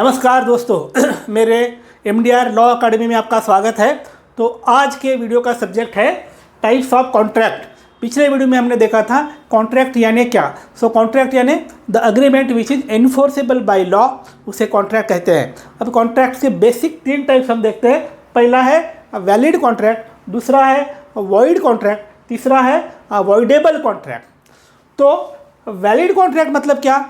नमस्कार दोस्तों मेरे MDR लॉ अकेडमी में आपका स्वागत है। तो आज के वीडियो का सब्जेक्ट है टाइप्स ऑफ कॉन्ट्रैक्ट। पिछले वीडियो में हमने देखा था कॉन्ट्रैक्ट यानी क्या। कॉन्ट्रैक्ट यानी the agreement which is enforceable by law, उसे कॉन्ट्रैक्ट कहते हैं। अब कॉन्ट्रैक्ट के बेसिक 3 टाइप्स हम देखते हैं। पहला है वैलिड कॉन्ट्रैक्ट, दूसरा है वॉइड कॉन्ट्रैक्ट, तीसरा है अवॉइडेबल कॉन्ट्रैक्ट। तो वैलिड कॉन्ट्रैक्ट मतलब क्या?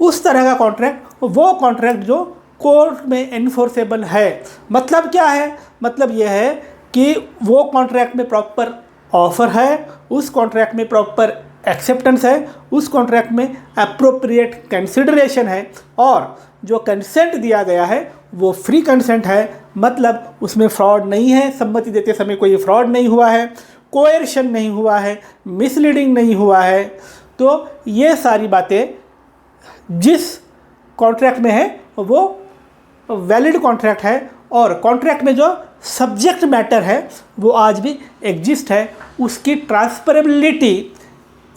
उस तरह का कॉन्ट्रैक्ट, वो कॉन्ट्रैक्ट जो कोर्ट में एनफोर्सेबल है। मतलब क्या है? मतलब यह है कि वो कॉन्ट्रैक्ट में प्रॉपर ऑफर है, उस कॉन्ट्रैक्ट में प्रॉपर एक्सेप्टेंस है, उस कॉन्ट्रैक्ट में अप्रोप्रिएट कंसिडरेशन है, और जो कंसेंट दिया गया है वो फ्री कंसेंट है। मतलब उसमें फ्रॉड नहीं है, सम्मति देते समय कोई फ्रॉड नहीं हुआ है, कोएर्शन नहीं हुआ है, मिसलीडिंग नहीं हुआ है। तो ये सारी बातें जिस कॉन्ट्रैक्ट में है वो वैलिड कॉन्ट्रैक्ट है। और कॉन्ट्रैक्ट में जो सब्जेक्ट मैटर है वो आज भी एग्जिस्ट है। उसकी ट्रांसफरेबिलिटी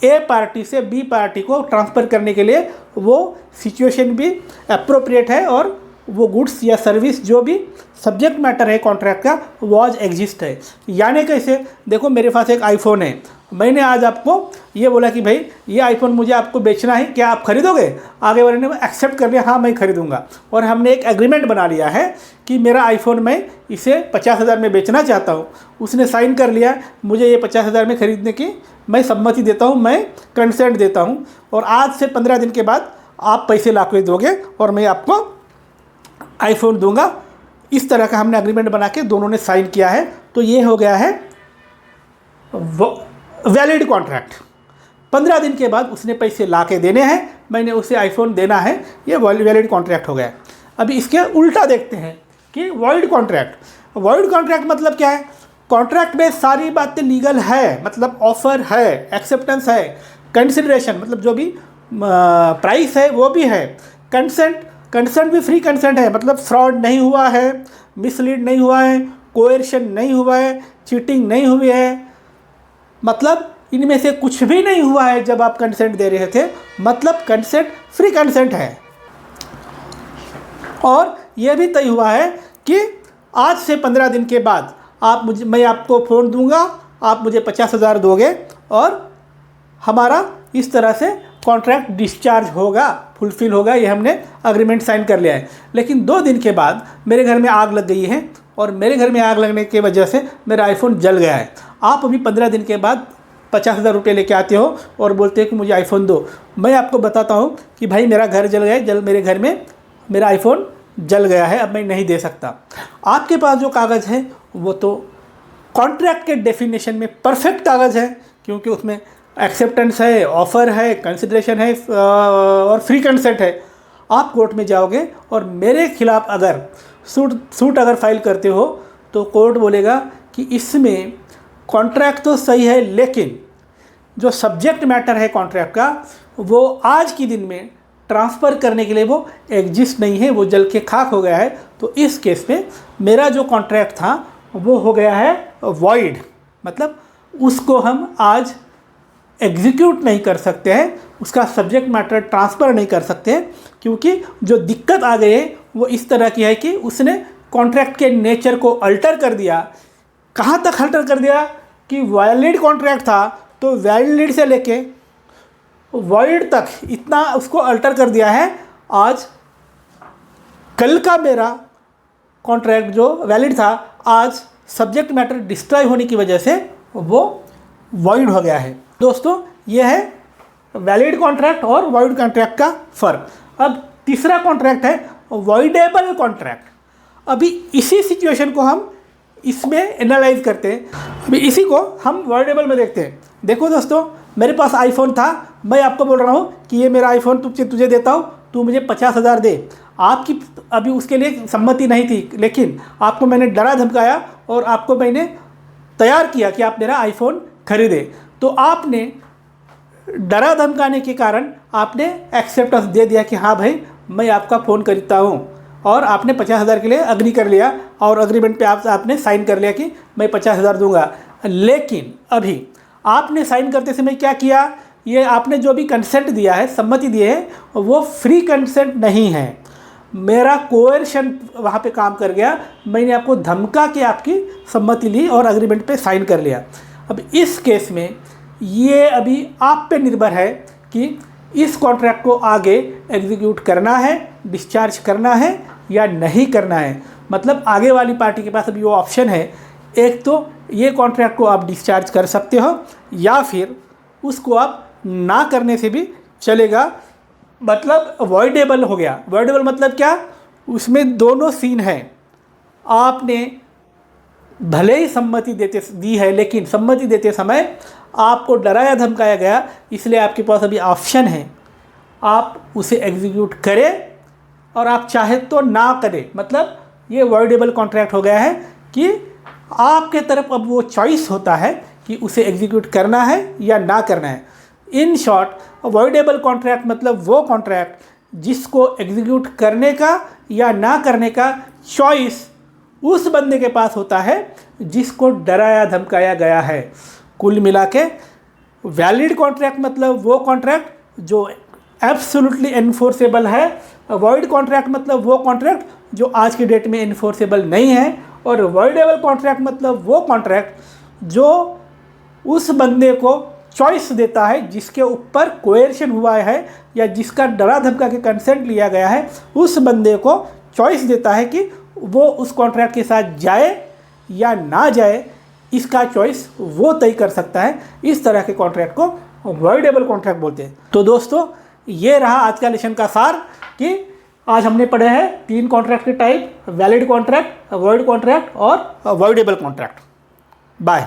ए पार्टी से बी पार्टी को ट्रांसफ़र करने के लिए वो सिचुएशन भी अप्रोप्रिएट है, और वो गुड्स या सर्विस जो भी सब्जेक्ट मैटर है कॉन्ट्रैक्ट का वो आज एग्जिस्ट है। यानी कैसे? देखो, मेरे पास एक आईफोन है, मैंने आज आपको ये बोला कि भाई ये आईफोन मुझे आपको बेचना है, क्या आप खरीदोगे? आगे वाले ने एक्सेप्ट कर लिया, हाँ मैं खरीदूंगा। और हमने एक एग्रीमेंट बना लिया है कि मेरा आईफोन मैं इसे 50,000 में बेचना चाहता हूँ। उसने साइन कर लिया, मुझे ये 50,000 में खरीदने की मैं सम्मति देता हूँ, मैं कंसेंट देता हूँ। और आज से 15 दिन के बाद आप पैसे ला के दोगे और मैं आपको आईफोन दूंगा। इस तरह का हमने एग्रीमेंट बना के दोनों ने साइन किया है। तो ये हो गया है वैलिड कॉन्ट्रैक्ट। 15 दिन के बाद उसने पैसे ला के देने हैं, मैंने उसे आईफोन देना है, ये वैलिड कॉन्ट्रैक्ट हो गया। अभी इसके उल्टा देखते हैं कि वॉइड कॉन्ट्रैक्ट। वॉइड कॉन्ट्रैक्ट मतलब क्या है? कॉन्ट्रैक्ट में सारी बातें लीगल है, मतलब ऑफर है, एक्सेप्टेंस है, कंसिडरेशन मतलब जो भी प्राइस है वो भी है, कंसेंट भी फ्री कंसेंट है, मतलब फ्रॉड नहीं हुआ है, मिसलीड नहीं हुआ है, कोएर्शन नहीं हुआ है, चीटिंग नहीं हुई है, मतलब इनमें से कुछ भी नहीं हुआ है जब आप कंसेंट दे रहे थे। मतलब कंसेंट फ्री कंसेंट है। और यह भी तय हुआ है कि आज से 15 दिन के बाद मैं आपको फ़ोन दूंगा, आप मुझे 50,000 दोगे, और हमारा इस तरह से कॉन्ट्रैक्ट डिस्चार्ज होगा, फुलफिल होगा। ये हमने अग्रीमेंट साइन कर लिया है। लेकिन 2 दिन के बाद मेरे घर में आग लग गई है, और मेरे घर में आग लगने की वजह से मेरा आईफोन जल गया है। आप अभी 15 दिन के बाद 50,000 रुपये लेके आते हो और बोलते हैं कि मुझे आईफोन दो। मैं आपको बताता हूँ कि भाई मेरा घर जल गया, मेरे घर में मेरा आईफोन जल गया है, अब मैं नहीं दे सकता। आपके पास जो कागज़ है वो तो कॉन्ट्रैक्ट के डेफिनेशन में परफेक्ट कागज़ है, क्योंकि उसमें एक्सेप्टेंस है, ऑफ़र है, कंसिडरेशन है, और फ्री कंसेंट है। आप कोर्ट में जाओगे और मेरे खिलाफ अगर सूट अगर फाइल करते हो तो कोर्ट बोलेगा कि इसमें कॉन्ट्रैक्ट तो सही है, लेकिन जो सब्जेक्ट मैटर है कॉन्ट्रैक्ट का वो आज के दिन में ट्रांसफ़र करने के लिए वो एग्जिस्ट नहीं है, वो जल के खाक हो गया है। तो इस केस में मेरा जो कॉन्ट्रैक्ट था वो हो गया है वॉइड, मतलब उसको हम आज एग्जीक्यूट नहीं कर सकते हैं, उसका सब्जेक्ट मैटर ट्रांसफ़र नहीं कर सकते हैं, क्योंकि जो दिक्कत आ गई है वो इस तरह की है कि उसने कॉन्ट्रैक्ट के नेचर को अल्टर कर दिया। कहाँ तक अल्टर कर दिया कि वैलिड कॉन्ट्रैक्ट था तो वैलिड से लेके वॉइड तक इतना उसको अल्टर कर दिया है। आज कल का मेरा कॉन्ट्रैक्ट जो वैलिड था, आज सब्जेक्ट मैटर डिस्ट्रॉय होने की वजह से वो वॉइड हो गया है। दोस्तों, ये है वैलिड कॉन्ट्रैक्ट और वॉइड कॉन्ट्रैक्ट का फ़र्क। अब तीसरा कॉन्ट्रैक्ट है वॉइडेबल कॉन्ट्रैक्ट। अभी इसी सिचुएशन को हम इसमें एनालाइज करते हैं। अभी इसी को हम वॉइडेबल में देखते हैं। देखो दोस्तों, मेरे पास आईफोन था, मैं आपको बोल रहा हूँ कि ये मेरा आईफोन तुझे देता हूँ, तू मुझे 50,000 दे। आपकी अभी उसके लिए सम्मति नहीं थी, लेकिन आपको मैंने डरा धमकाया और आपको मैंने तैयार किया कि आप मेरा आईफोन खरीदें। तो आपने डरा धमकाने के कारण आपने एक्सेप्टेंस दे दिया कि हाँ भाई मैं आपका फ़ोन खरीदता हूँ, और आपने 50,000 के लिए अग्री कर लिया, और अग्रीमेंट पे आपने साइन कर लिया कि मैं 50,000 दूंगा। लेकिन अभी आपने साइन करते समय क्या किया? ये आपने जो भी कंसेंट दिया है, सम्मति दी है, वो फ्री कंसेंट नहीं है। मेरा कोएर्शन वहाँ पे काम कर गया, मैंने आपको धमका के आपकी सम्मति ली और एग्रीमेंट पे साइन कर लिया। अब इस केस में ये अभी आप पे निर्भर है कि इस कॉन्ट्रैक्ट को आगे एग्जीक्यूट करना है, डिस्चार्ज करना है या नहीं करना है। मतलब आगे वाली पार्टी के पास अभी वो ऑप्शन है, एक तो ये कॉन्ट्रैक्ट को आप डिस्चार्ज कर सकते हो या फिर उसको आप ना करने से भी चलेगा, मतलब वॉइडेबल हो गया। वॉइडेबल मतलब क्या, उसमें दोनों सीन हैं। आपने भले ही सम्मति दी है, लेकिन सम्मति देते समय आपको डराया धमकाया गया, इसलिए आपके पास अभी ऑप्शन है, आप उसे एग्जीक्यूट करें और आप चाहे तो ना करें। मतलब ये वॉइडेबल कॉन्ट्रैक्ट हो गया है कि आपके तरफ अब वो चॉइस होता है कि उसे एग्जीक्यूट करना है या ना करना है। इन शॉर्ट, वॉइडेबल कॉन्ट्रैक्ट मतलब वो कॉन्ट्रैक्ट जिसको एग्जीक्यूट करने का या ना करने का चॉइस उस बंदे के पास होता है जिसको डराया धमकाया गया है। कुल मिला के वैलिड कॉन्ट्रैक्ट मतलब वो कॉन्ट्रैक्ट जो एब्सोल्युटली एनफोर्सेबल है। वॉइड कॉन्ट्रैक्ट मतलब वो कॉन्ट्रैक्ट जो आज की डेट में एनफोर्सेबल नहीं है। और वॉइडेबल कॉन्ट्रैक्ट मतलब वो कॉन्ट्रैक्ट जो उस बंदे को चॉइस देता है जिसके ऊपर कोएर्शन हुआ है या जिसका डरा धमका के कंसेंट लिया गया है, उस बंदे को चॉइस देता है कि वो उस कॉन्ट्रैक्ट के साथ जाए या ना जाए। इसका चॉइस वो तय कर सकता है। इस तरह के कॉन्ट्रैक्ट को वॉइडेबल कॉन्ट्रैक्ट बोलते हैं। तो दोस्तों, ये रहा आज का लेसन का सार कि आज हमने पढ़े हैं 3 कॉन्ट्रैक्ट के type: valid contract, void contract और वॉइडेबल कॉन्ट्रैक्ट। बाय।